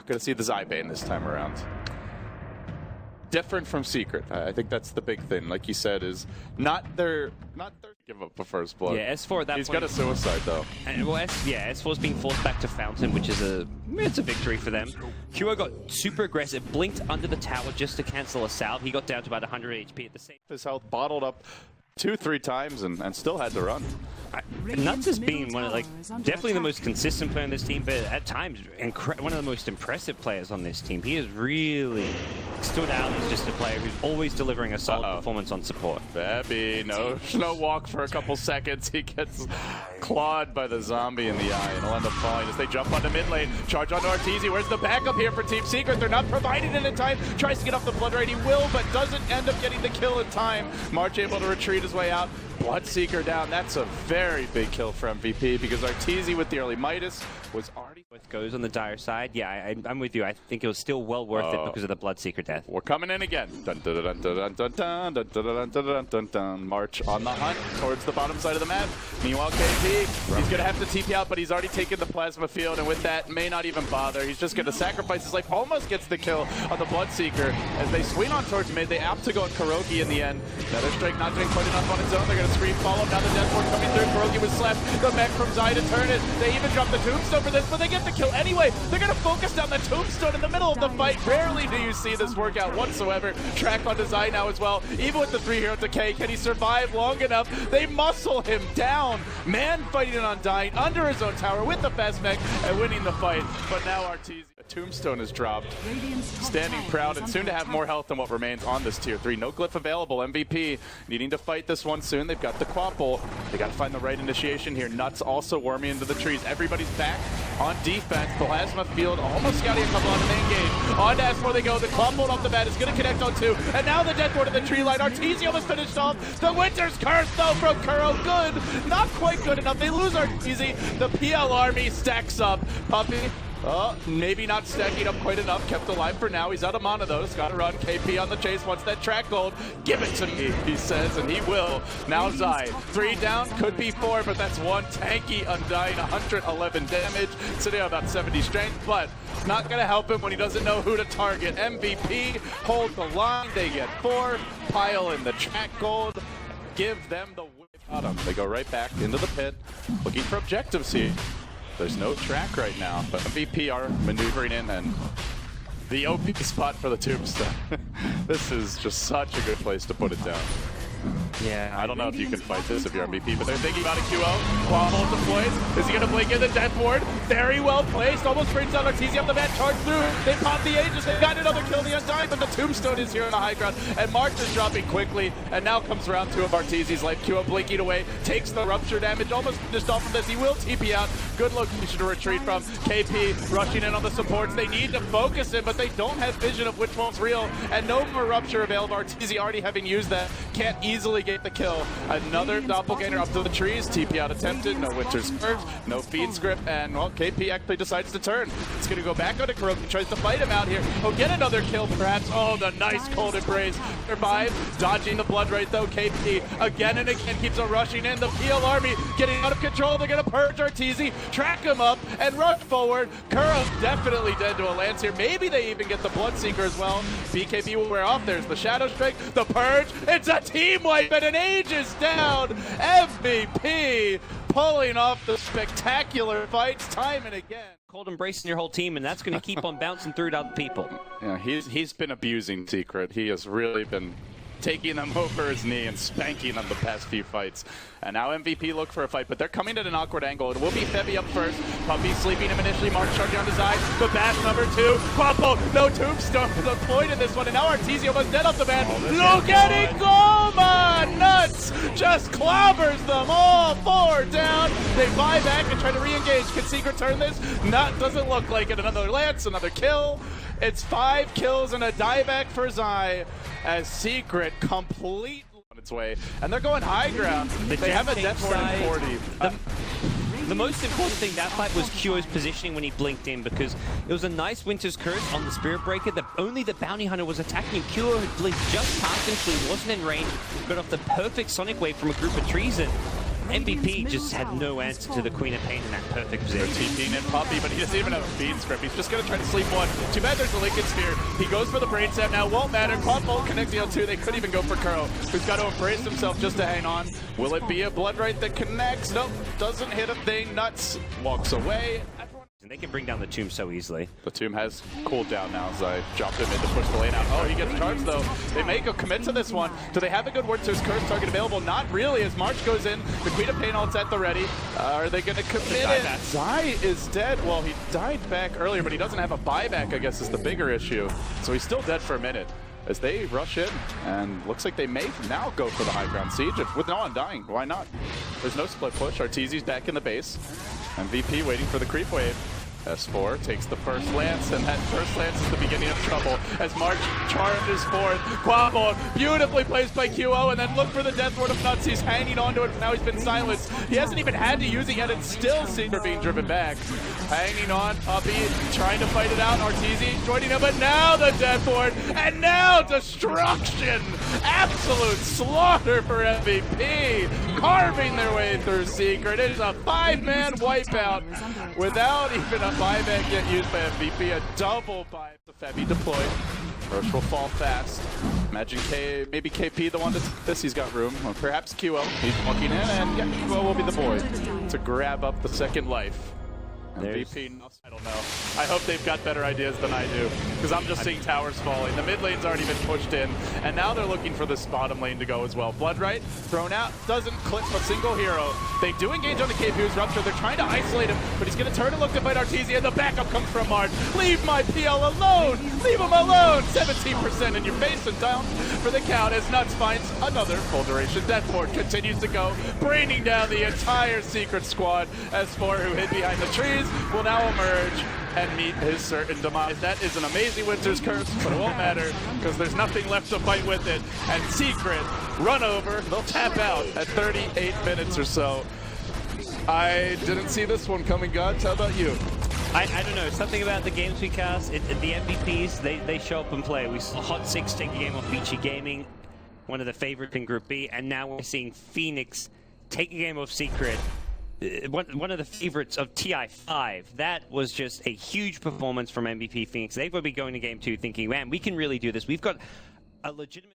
going to see the Bane this time around. Different from Secret. I think that's the big thing. Like you said, is not their give up a first blood. Yeah, S4 at that He's point. got a suicide though. And, well, S4's being forced back to Fountain, which is it's a victory for them. KuroKy got super aggressive, blinked under the tower just to cancel a salve. He got down to about 100 HP at the same. His health bottled up 2-3 times and still had to run. Nuts has been one of definitely the most consistent player on this team, but at times one of the most impressive players on this team. He has really stood out as just a player who's always delivering a solid performance on support. Babby, no walk for a couple seconds. He gets clawed by the zombie in the eye and he'll end up falling as they jump onto mid lane. Charge onto Arteezy. Where's the backup here for Team Secret? They're not providing it in time. Tries to get off the blood rate. He will, but doesn't end up getting the kill in time. March able to retreat his way out. Bloodseeker down. That's a very big kill for MVP because Arteezy with the early Midas was already... Goes on the dire side. Yeah, I'm with you. I think it was still well worth it because of the Bloodseeker death. We're coming in again. Dun, dun, dun, dun, dun, dun, dun, dun, dun, dun, dun, dun, dun. March on the hunt towards the bottom side of the map. Meanwhile, KP, he's going to have to TP out, but he's already taken the plasma field, and with that, may not even bother. He's just going to sacrifice his life. Almost gets the kill on the Bloodseeker. As they swing on towards mid, they opt to go on KuroKy in the end. Another strike not doing quite enough on its own. They're going to screen follow. Now the death ward coming through. KuroKy was slapped. The mech from Zai to turn it. They even drop the tombstone for this, but they get the kill anyway. They're going to focus down the tombstone in the middle of the fight. Rarely do you see this work out whatsoever. Track on Zai now as well. Even with the 3-hero decay, can he survive long enough? They muscle him down. Man fighting an Undying under his own tower with the fast mech and winning the fight. But now Arteezy. A tombstone is dropped. Standing proud and soon to have more health than what remains on this tier 3. No glyph available. MVP needing to fight this one soon. They've got the Quapple. They got to find the right initiation here. Nuts also worming into the trees. Everybody's back on defense. Plasma field almost scouting a couple on the main gate. On to S4 they go. The Quapple off the bat is going to connect on 2. And now the death ward in the tree line. Arteezy almost finished off. The Winter's Curse though from Kuro. Good. Not quite good enough. They lose Arteezy. The PL army stacks up. Puppey. Maybe not stacking up quite enough. Kept alive for now. He's out of mana though. He's got to run. KP on the chase. Wants that track gold. Give it to me, he says, and he will. Now Zai. 3 down. Could be 4, but that's one tanky Undying. 111 damage. Sitting on about 70 strength, but not going to help him when he doesn't know who to target. MVP. Hold the line. They get 4. Pile in the track gold. Give them the win. They go right back into the pit. Looking for objectives here. There's no track right now, but MVP are maneuvering in and the OP spot for the tombstone. This is just such a good place to put it down. Yeah, I don't know if you can fight this if you're MVP, but they're thinking about a QO. Quapple deploys. Is he going to blink in the death ward? Very well placed. Almost brings down Arteezy up the bat. Charge through. They pop the Aegis. They've got another kill the Undying, but the tombstone is here on the high ground. And March is dropping quickly. And now comes round 2 of Arteezy's life. QO blinking away. Takes the rupture damage. Almost finished off of this. He will TP out. Good location to retreat from. KP rushing in on the supports. They need to focus him, but they don't have vision of which one's real. And no more rupture available. Arteezy already having used that. Can't easily get the kill. Another doppelganger up to the trees. TP out attempted. No Winter's Curse. No feed script. And, well, KP actually decides to turn. It's going to go back onto KuroKy. Tries to fight him out here. He'll get another kill, perhaps. Oh, the nice cold embrace. Survive. Dodging the blood rate, though. KP again and again keeps on rushing in. The PL army getting out of control. They're going to purge Arteezy, track him up, and rush forward. Kuro definitely dead to a lance here. Maybe they even get the Bloodseeker as well. BKB will wear off. There's the Shadow Strike. The Purge. It's a team wipe and an Aegis down. MVP pulling off the spectacular fights time and again. Cold embracing your whole team, and that's going to keep on bouncing through to other people. Yeah, he's been abusing Secret. He has really been taking them over his knee and spanking them the past few fights. And now MVP look for a fight, but they're coming at an awkward angle. It will be Febby up first. Puppey sleeping him initially. March charging on his eye. The bash number 2. Quapple. No tombstone deployed in this one. And now Arteezy almost dead off the bat. Look at it go! Nuts! Just clobbers them all 4 down. They buy back and try to re-engage. Can Secret turn this? Not, doesn't look like it. Another lance, another kill. It's 5 kills and a dieback for Zai as Secret complete on its way. And they're going high ground. They have a death ward in 40. The most important thing that fight was Kyo's positioning when he blinked in, because it was a nice Winter's Curse on the Spirit Breaker. Only the Bounty Hunter was attacking him. Kyo had blinked just past him, so he wasn't in range. Got off the perfect Sonic Wave from a group of trees, and MVP just had no answer to the Queen of Pain in that perfect position. Heen and Puppey, but he doesn't even have a bean script. He's just going to try to sleep one. Too bad there's a Lincoln Sphere. He goes for the brain sap now. Won't matter. Quad Bolt connecting on 2. They could even go for Kuro, who's got to embrace himself just to hang on. Will it be a Bloodright that connects? Nope. Doesn't hit a thing. Nuts. Walks away. And they can bring down the Tomb so easily. The Tomb has cooled down now as I dropped him in to push the lane out. Oh, he gets charged though. They make a commit to this one. Do they have a good word to his curse target available? Not really, as March goes in. The Queen of Pain ult's at the ready. Are they going to commit it? Zai is dead. Well, he died back earlier, but he doesn't have a buyback, I guess, is the bigger issue. So he's still dead for a minute as they rush in, and looks like they may now go for the high ground siege with no Undying. Why not? There's no split push. Arteezy's back in the base. MVP waiting for the creep wave. S4 takes the first lance, and that first lance is the beginning of trouble as March charges forth. Quabble beautifully placed by QO, and then look for the death ward of Nuts. He's hanging onto it, now he's been silenced. He hasn't even had to use it yet, and still Seeker being driven back. Hanging on, Puppey trying to fight it out. Arteezy joining him, but now the death ward, and now destruction! Absolute slaughter for MVP, carving their way through Seeker. It is a 5-man wipeout without even a buyback yet used by MVP, a double buy. The Febby deployed. Roche will fall fast. Imagine maybe KP the one to take this. He's got room. Or perhaps QO. He's looking in, and yeah, QO will be the boy to grab up the second life. MVP, I don't know. I hope they've got better ideas than I do, because I'm just seeing towers falling. The mid lane's already been pushed in, and now they're looking for this bottom lane to go as well. Bloodright thrown out, doesn't clip a single hero. They do engage on the KP who's Rupture. They're trying to isolate him, but he's going to turn and look to fight Arteezy, and the backup comes from March. Leave my PL alone! Leave him alone! 17% in your face and down for the count as Nuts finds another full duration death ward. Continues to go, braining down the entire Secret squad. S4, who hid behind the trees, will now emerge and meet his certain demise. That is an amazing Winter's Curse, but it won't matter because there's nothing left to fight with it. And Secret run over, they'll tap out at 38 minutes or so. I didn't see this one coming, Gods. How about you? I don't know, something about the games we cast, the MVPs, they show up and play. We saw Hot 6 take a game off Beachy Gaming, one of the favorites in Group B, and now we're seeing Phoenix take a game off Secret, one of the favorites of TI5. That was just a huge performance from MVP Phoenix. They've got to be going to Game 2 thinking, man, we can really do this. We've got a legitimate...